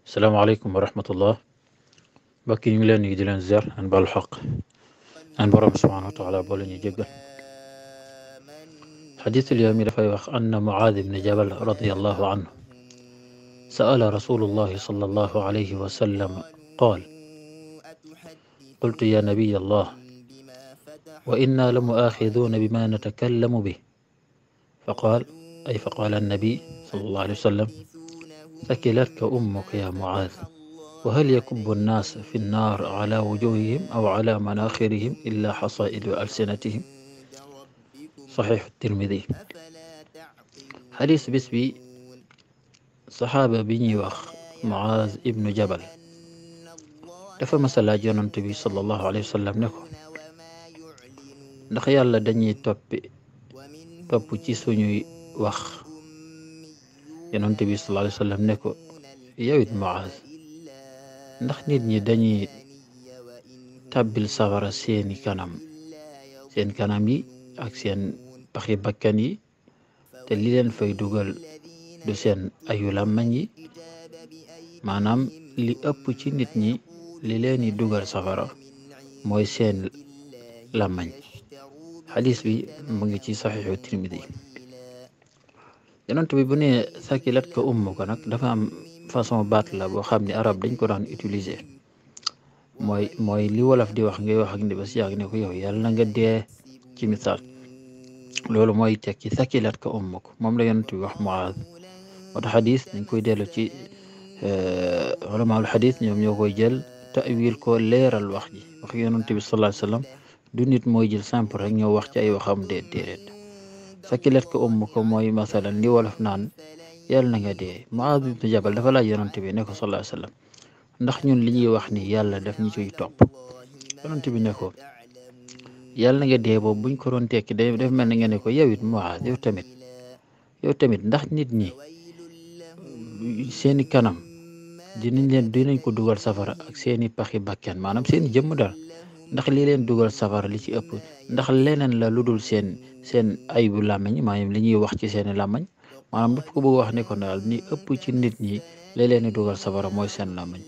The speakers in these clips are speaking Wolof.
السلام عليكم ورحمة الله. بكي نيلان يدلان زر أن بالحق أن برب سبحانه وتعالى بولن يجيب حديث اليوم لفيوخ أن معاذ بن جبل رضي الله عنه سأل رسول الله صلى الله عليه وسلم قال: قلت يا نبي الله وإنا لمؤاخذون بما نتكلم به، فقال النبي صلى الله عليه وسلم: ثكلتك أمك يا معاذ، وهل يكب الناس في النار على وجوههم أو على مناخرهم إلا حصائد ألسنتهم؟ صحيح الترمذي. حديث بسبي صحابة بني وخ معاذ ابن جبل dafa masala yonent bi sallallahu alayhi wa sallam ne ko ndax yàlla dañuy topp ci suñuy wax. yonent bi sallallahu alayhi wa sallam ne ko yow it Muaaz, ndax nit ñi dañuy tàbbil safara seen kanam yi ak seen paxi bakkan yi, te li leen fay dugal du seen ayu làmmañ yi. maanaam li ëpp ci nit ñi li leen di dugal safara mooy seen làmmañ. xadis bi mu ngi ci saxiixu Tirmidi. yonent bi bu ne sakilat ka ummuka nag dafa am façon baat la boo xam ne arab dañ ko daan utiliser. mooy li wolof di wax ngay wax ak ndi ba si yàgg ne ko yow yàlla na nga dee, ci misaal. loolu mooy tekki sakilat ka ummuk, moom la yonent bi wax Muaaz. moo tax xadis dañ koy dellu ci ulamaul xadis, ñoom ñoo koy jël ta'wil ko leeral wax ji. wax yonent bi sallallahu alayhi wa sallam du nit mooy jël simple rek ñoo wax ci ay waxam déedéet. sakilat ka ummuka mooy masalan li wolof naan yàlla na nga dee. Muaaz ibn Jabal dafa laaj yonent bi ne ko sallallahu alayhi wa sallam ndax ñun li ñuy wax ni yàlla daf ñu ciy topp. yonent bi ne ko yàlla na nga dee boobu buñ ko doon tekki daf mel ni nga ne ko yow it Muaaz, yow tamit ndax nit ñi seeni kanam dinañ ko dugal safara ak seeni paxi bakken, maanaam seeni jëmm daal. ndax li leen dugal safara li ci ëpp ndax leneen la lu dul seen ayibu làmmañ, maanaam li ñuy wax ci seeni làmmañ. maanaam daf ko bëgg wax ne ko daal ni ëpp ci nit ñi li leen di dugal safara mooy seen làmmañ.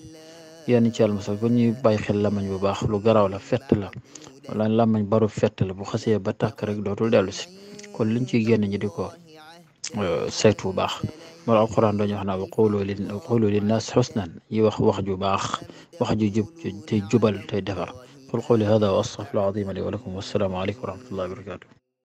yenn ci àll mosal ba ñuy bàyyi xel làmmañ bu baax, lu garaaw la, fett la, wala làmmañ baru fett la, bu xasee ba tàkk rek dootul dellu si. kon liñ ciy génn ñi di ko saytu bu baax. mooy alquran dañu wax naa wa qulu linnaas xusnan, yi wax ju baax, wax ju jub te jubal tey defar. qul qawli hada wa astaghfirullaha al-azim li wa lakum. wassalaamu aleykum wa rahmatullahi wa barakatuh.